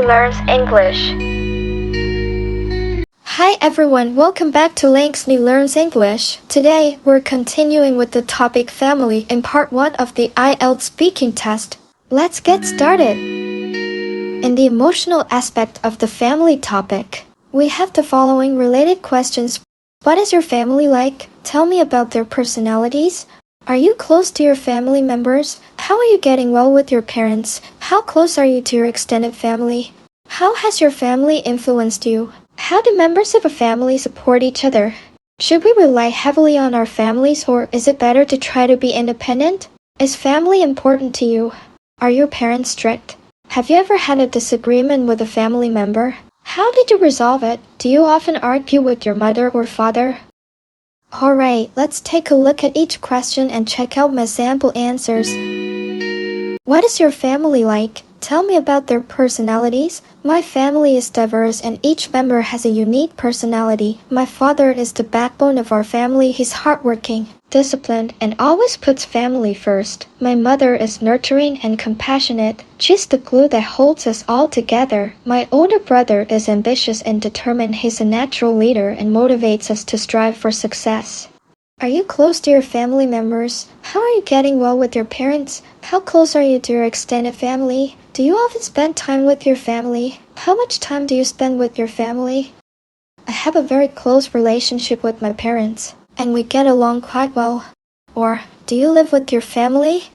Learns English. Hi everyone, welcome back to lynxniee Learns English. Today, we're continuing with the topic family in part 1 of the IELTS speaking test. Let's get started. In the emotional aspect of the family topic, we have the following related questions. What is your family like? Tell me about their personalities. Are you close to your family members? How are you getting well with your parents? How close are you to your extended family? How has your family influenced you? How do members of a family support each other? Should we rely heavily on our families, or is it better to try to be independent? Is family important to you? Are your parents strict? Have you ever had a disagreement with a family member? How did you resolve it? Do you often argue with your mother or father? Alright, let's take a look at each question and check out my sample answers. What is your family like? Tell me about their personalities. My family is diverse and each member has a unique personality. My father is the backbone of our family. He's hardworking, disciplined, and always puts family first. My mother is nurturing and compassionate. She's the glue that holds us all together. My older brother is ambitious and determined. He's a natural leader and motivates us to strive for success. Are you close to your family members? How are you getting well with your parents? How close are you to your extended family? Do you often spend time with your family? How much time do you spend with your family? I have a very close relationship with my parents, and we get along quite well. Or, do you live with your family?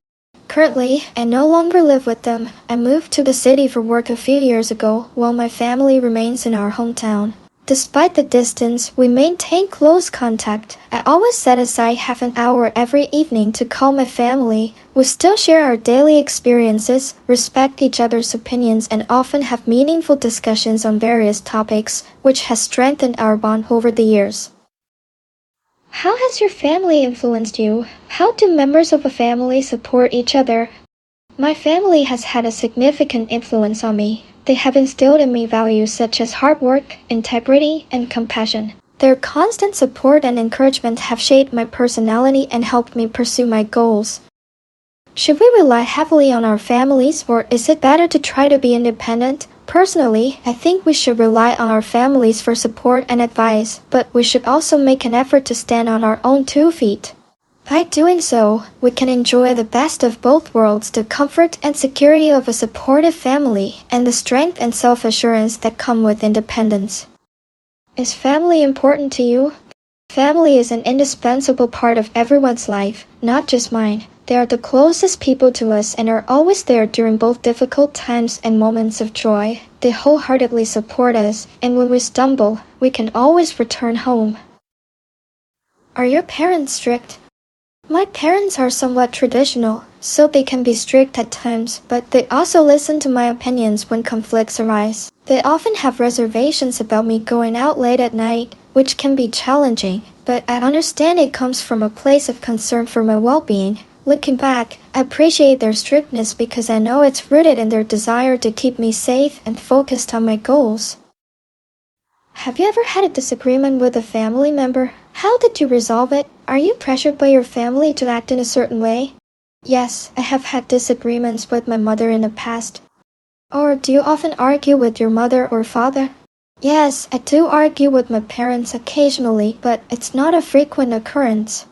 Currently, I no longer live with them. I moved to the city for work a few years ago, while my family remains in our hometown. Despite the distance, we maintain close contact. I always set aside half an hour every evening to call my family. We still share our daily experiences, respect each other's opinions, and often have meaningful discussions on various topics, which has strengthened our bond over the years. How has your family influenced you? How do members of a family support each other? My family has had a significant influence on me. They have instilled in me values such as hard work, integrity, and compassion. Their constant support and encouragement have shaped my personality and helped me pursue my goals. Should we rely heavily on our families, or is it better to try to be independent? Personally, I think we should rely on our families for support and advice, but we should also make an effort to stand on our own 2 feet. By doing so, we can enjoy the best of both worlds, the comfort and security of a supportive family, and the strength and self-assurance that come with independence. Is family important to you? Family is an indispensable part of everyone's life, not just mine. They are the closest people to us and are always there during both difficult times and moments of joy. They wholeheartedly support us, and when we stumble, we can always return home. Are your parents strict? My parents are somewhat traditional, so they can be strict at times, but they also listen to my opinions when conflicts arise. They often have reservations about me going out late at night, which can be challenging, but I understand it comes from a place of concern for my well-being. Looking back, I appreciate their strictness because I know it's rooted in their desire to keep me safe and focused on my goals. Have you ever had a disagreement with a family member? How did you resolve it? Are you pressured by your family to act in a certain way? Yes, I have had disagreements with my mother in the past. Or do you often argue with your mother or father? Yes, I do argue with my parents occasionally, but it's not a frequent occurrence.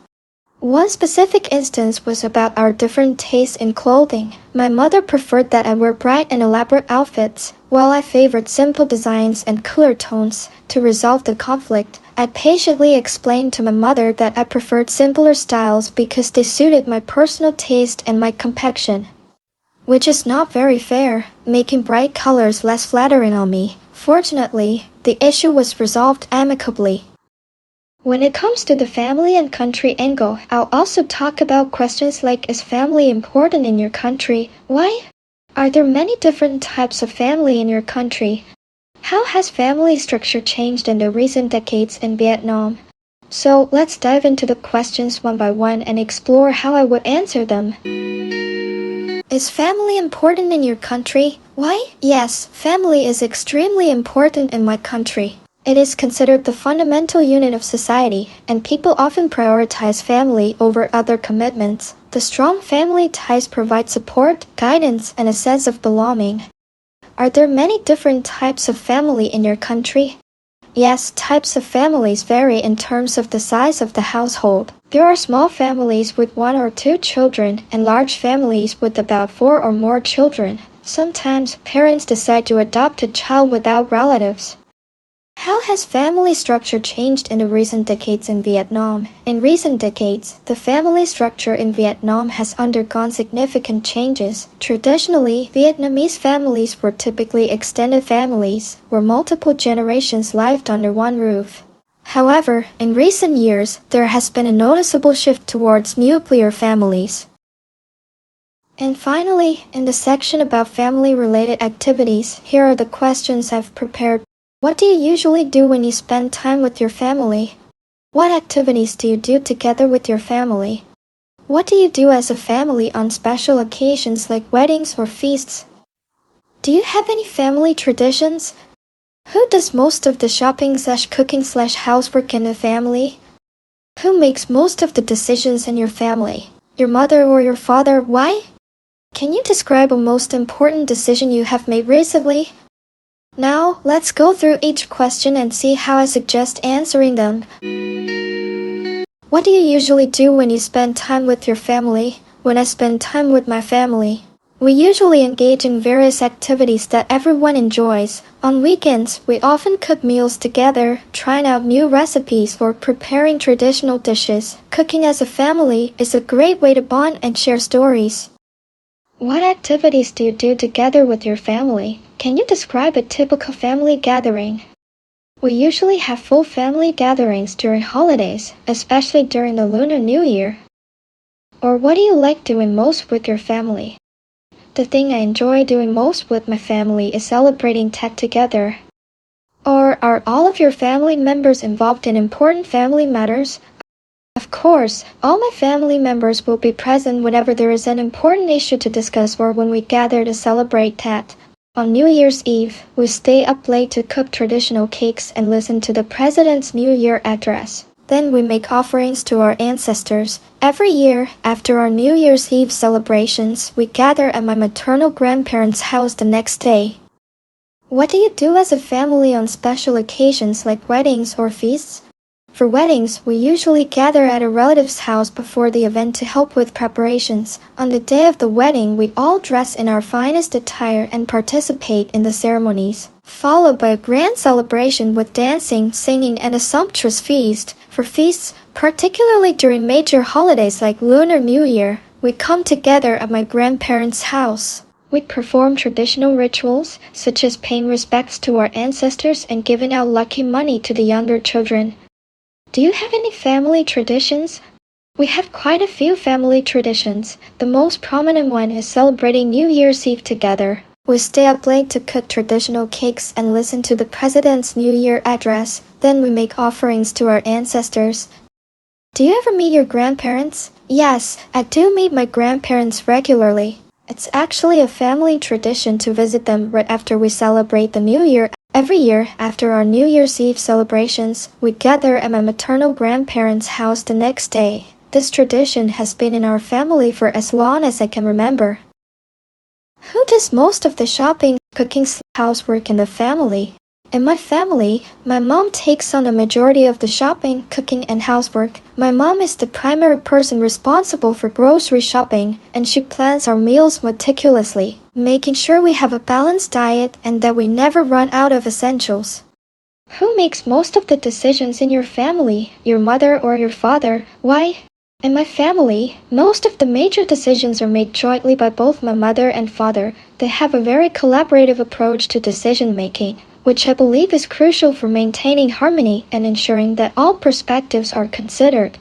One specific instance was about our different tastes in clothing. My mother preferred that I wear bright and elaborate outfits, while I favored simple designs and cooler tones. To resolve the conflict, I patiently explained to my mother that I preferred simpler styles because they suited my personal taste and my complexion, which is not very fair, making bright colors less flattering on me. Fortunately, the issue was resolved amicably. When it comes to the family and country angle, I'll also talk about questions like, is family important in your country? Why? Are there many different types of family in your country? How has family structure changed in the recent decades in Vietnam? So let's dive into the questions one by one and explore how I would answer them. Is family important in your country? Why? Yes, family is extremely important in my country. It is considered the fundamental unit of society, and people often prioritize family over other commitments. The strong family ties provide support, guidance, and a sense of belonging. Are there many different types of family in your country? Yes, types of families vary in terms of the size of the household. There are small families with 1 or 2 children and large families with about 4 or more children. Sometimes, parents decide to adopt a child without relatives. How has family structure changed in the recent decades in Vietnam? In recent decades, the family structure in Vietnam has undergone significant changes. Traditionally, Vietnamese families were typically extended families, where multiple generations lived under one roof. However, in recent years, there has been a noticeable shift towards nuclear families. And finally, in the section about family-related activities, here are the questions I've prepared. What do you usually do when you spend time with your family? What activities do you do together with your family? What do you do as a family on special occasions like weddings or feasts? Do you have any family traditions? Who does most of the shopping/cooking/housework in the family? Who makes most of the decisions in your family? Your mother or your father? Why? Can you describe a most important decision you have made recently? Now, let's go through each question and see how I suggest answering them. What do you usually do when you spend time with your family? When I spend time with my family, we usually engage in various activities that everyone enjoys. On weekends, we often cook meals together, trying out new recipes or preparing traditional dishes. Cooking as a family is a great way to bond and share stories. What activities do you do together with your family? Can you describe a typical family gathering? We usually have full family gatherings during holidays, especially during the Lunar New Year. Or what do you like doing most with your family? The thing I enjoy doing most with my family is celebrating Tet together. Or are all of your family members involved in important family matters? Of course, all my family members will be present whenever there is an important issue to discuss or when we gather to celebrate Tet. On New Year's Eve, we stay up late to cook traditional cakes and listen to the President's New Year address. Then we make offerings to our ancestors. Every year, after our New Year's Eve celebrations, we gather at my maternal grandparents' house the next day. What do you do as a family on special occasions like weddings or feasts? For weddings, we usually gather at a relative's house before the event to help with preparations. On the day of the wedding, we all dress in our finest attire and participate in the ceremonies, followed by a grand celebration with dancing, singing, and a sumptuous feast. For feasts, particularly during major holidays like Lunar New Year, we come together at my grandparents' house. We perform traditional rituals, such as paying respects to our ancestors and giving out lucky money to the younger children. Do you have any family traditions? We have quite a few family traditions. The most prominent one is celebrating New Year's Eve together. We stay up late to cook traditional cakes and listen to the President's New Year address. Then we make offerings to our ancestors. Do you ever meet your grandparents? Yes, I do meet my grandparents regularly. It's actually a family tradition to visit them right after we celebrate the New Year. Every year, after our New Year's Eve celebrations, we gather at my maternal grandparents' house the next day. This tradition has been in our family for as long as I can remember. Who does most of the shopping, cooking, housework in the family? In my family, my mom takes on the majority of the shopping, cooking, and housework. My mom is the primary person responsible for grocery shopping, and she plans our meals meticulously, making sure we have a balanced diet and that we never run out of essentials. Who makes most of the decisions in your family, your mother or your father? Why? In my family, most of the major decisions are made jointly by both my mother and father. They have a very collaborative approach to decision-making, which I believe is crucial for maintaining harmony and ensuring that all perspectives are considered.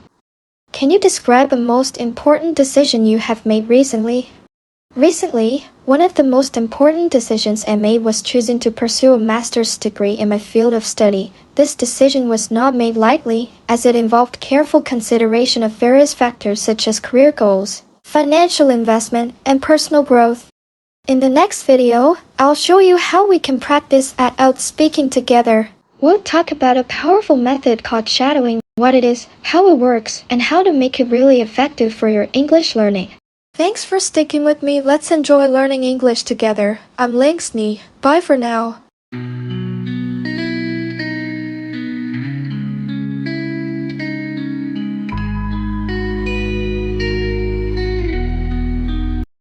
Can you describe a most important decision you have made recently? Recently, one of the most important decisions I made was choosing to pursue a master's degree in my field of study. This decision was not made lightly, as it involved careful consideration of various factors such as career goals, financial investment, and personal growth. In the next video, I'll show you how we can practice IELTS speaking together. We'll talk about a powerful method called shadowing, what it is, how it works, and how to make it really effective for your English learning. Thanks for sticking with me. Let's enjoy learning English together. I'm lynxniee. Bye for now.